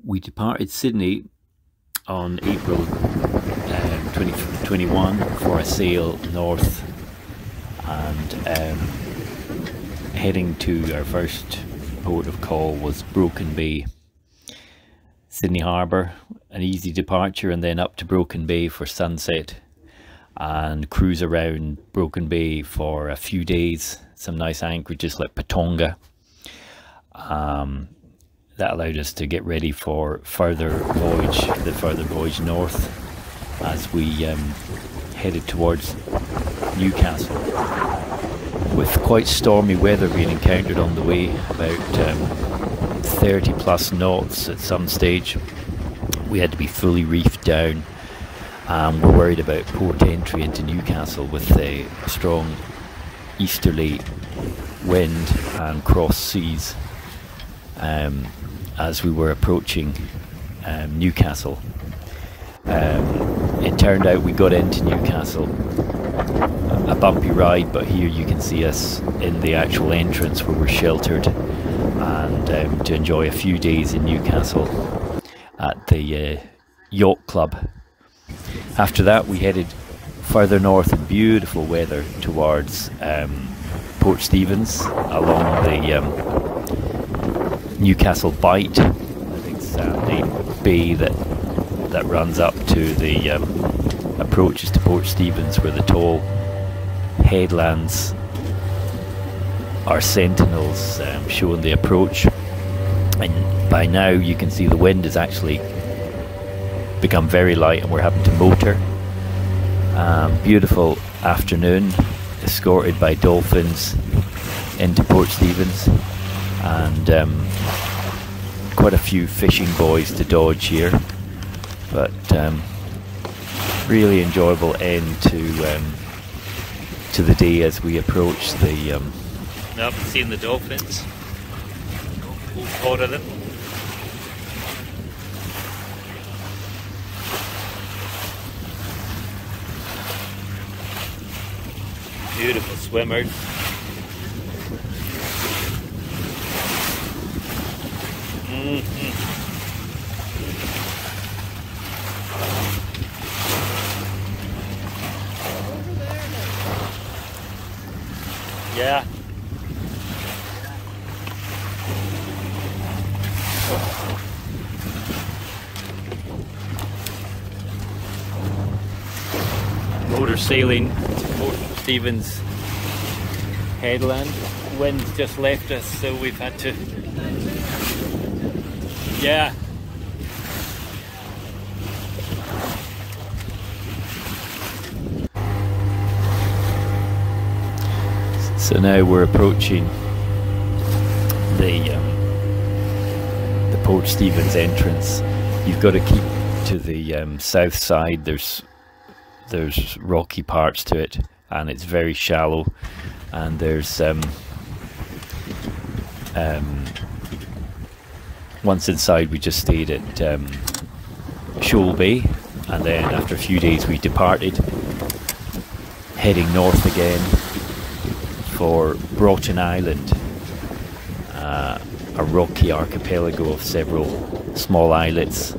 We departed Sydney on April 2021 for a sail north, and heading to our first port of call was Broken Bay. Sydney Harbour, an easy departure, and then up to Broken Bay for sunset and cruise around Broken Bay for a few days. Some nice anchorages like Patonga. That allowed us to get ready for the further voyage north as we headed towards Newcastle, with quite stormy weather being encountered on the way, about 30 plus knots at some stage. We had to be fully reefed down. We're worried about port entry into Newcastle with a strong easterly wind and cross seas as we were approaching Newcastle. It turned out we got into Newcastle, a bumpy ride, but here you can see us in the actual entrance where we're sheltered, and to enjoy a few days in Newcastle at the yacht club. After that we headed further north in beautiful weather towards Port Stephens along the Newcastle Bight. I think it's the bay that runs up to the approaches to Port Stephens, where the tall headlands are sentinels showing the approach. And by now you can see the wind has actually become very light and we're having to motor. Beautiful afternoon, escorted by dolphins into Port Stephens, and quite a few fishing buoys to dodge here, but really enjoyable end to the day as we approach the Now I've seen the dolphins, all 4 of them. Beautiful swimmers. Yeah. Motor sailing to Port Stephens headland. Wind's just left us, so we've had to, yeah. So now we're approaching the Port Stephens entrance. You've got to keep to the south side. There's rocky parts to it, and it's very shallow. And there's once inside, we just stayed at Shoal Bay, and then after a few days we departed, heading north again for Broughton Island, a rocky archipelago of several small islets,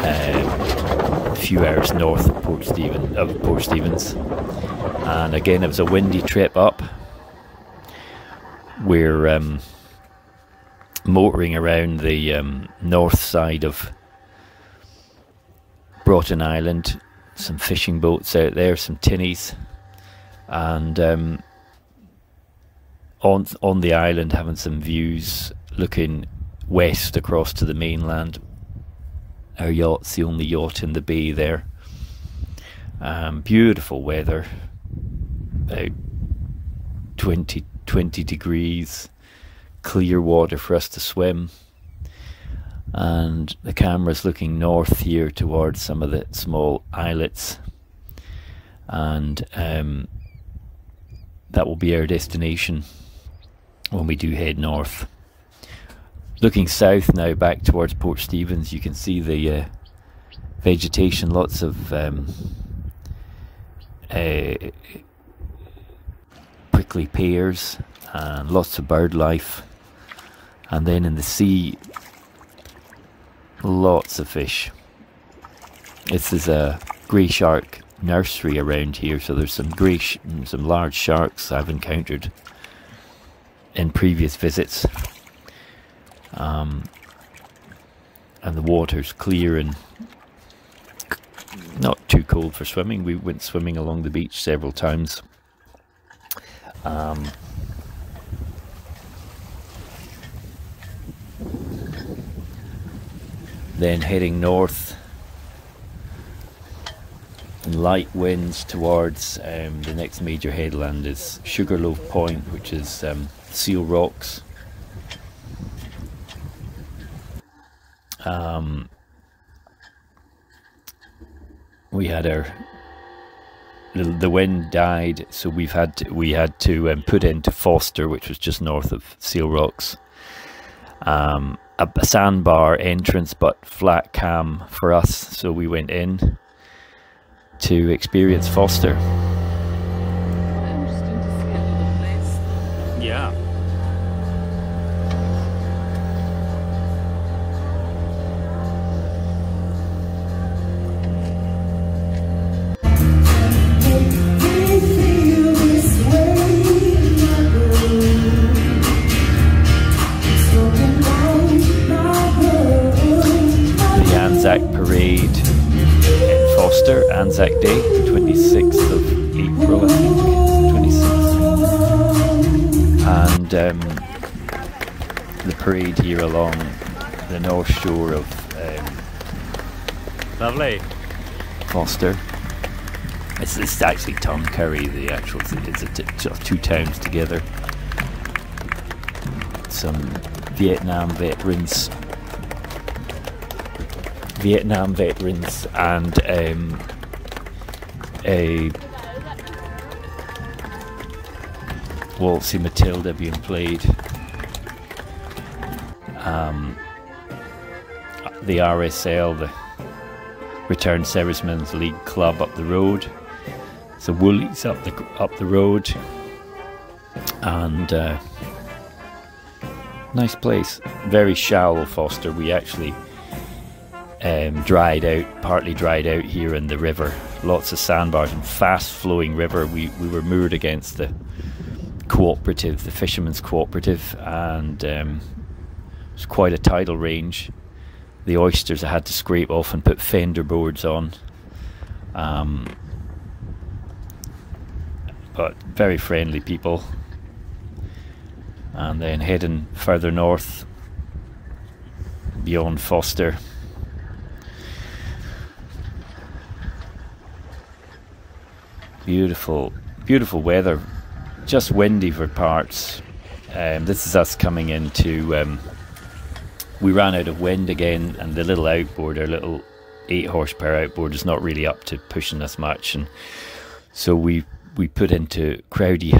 a few hours north of Port Stephens. And again, it was a windy trip up. We're motoring around the north side of Broughton Island, some fishing boats out there, some tinnies, and on the island having some views looking west across to the mainland. Our yacht's the only yacht in the bay there. Beautiful weather, about 20 degrees, clear water for us to swim, and the camera's looking north here towards some of the small islets, and that will be our destination when we do head north. Looking south now back towards Port Stephens, you can see the vegetation, lots of prickly pears and lots of bird life. And then in the sea Lots of fish. This is a grey shark nursery around here, so there's some large sharks I've encountered in previous visits. And the water's clear and not too cold for swimming. We went swimming along the beach several times. Then heading north, and light winds towards the next major headland is Sugarloaf Point, which is Seal Rocks. We had the wind died, so we had to put into Foster, which was just north of Seal Rocks. A sandbar entrance, but flat cam for us, so we went in to experience Foster. Interesting to see a little place. Yeah. Anzac Parade in Foster, Anzac Day, 26th of April, I think, 26th. And the parade here along the north shore of Lovely. Foster. It's actually Tongarry, the actual, it's sort of two towns together. Some Vietnam veterans and a Waltzy Matilda being played. The RSL, the Returned Servicemen's League Club up the road. So Woolies up the road, and nice place. Very shallow Foster. We actually partly dried out here in the river. Lots of sandbars and fast flowing river. We were moored against the cooperative, the fishermen's cooperative, and it was quite a tidal range. The oysters I had to scrape off and put fender boards on. But very friendly people. And then heading further north beyond Foster, beautiful weather, just windy for parts. This is us coming into we ran out of wind again, and the little outboard, our little 8 horsepower outboard, is not really up to pushing us much, and so we put into Crowdy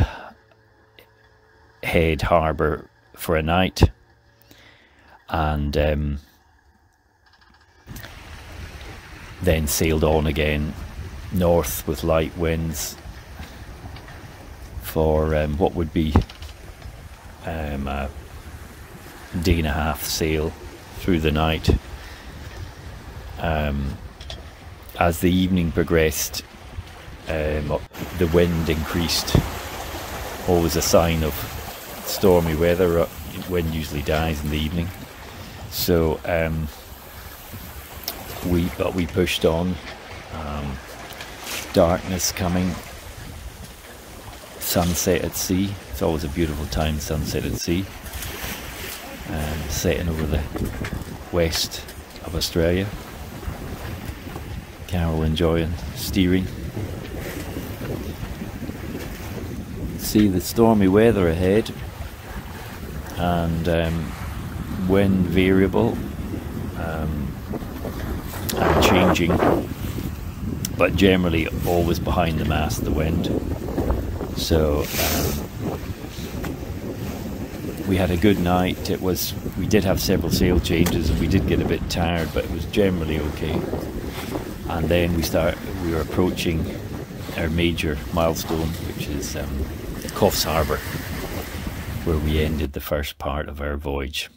Head Harbour for a night, and then sailed on again north with light winds for what would be a day and a half sail through the night. As the evening progressed, the wind increased, always a sign of stormy weather. Wind usually dies in the evening, so we pushed on. Darkness coming, sunset at sea. It's always a beautiful time, sunset at sea, setting over the west of Australia. Carol enjoying steering. See the stormy weather ahead, and wind variable and changing, but generally always behind the mast, the wind. So we had a good night. We did have several sail changes and we did get a bit tired, but it was generally okay. And then we were approaching our major milestone, which is Coffs Harbour, where we ended the first part of our voyage.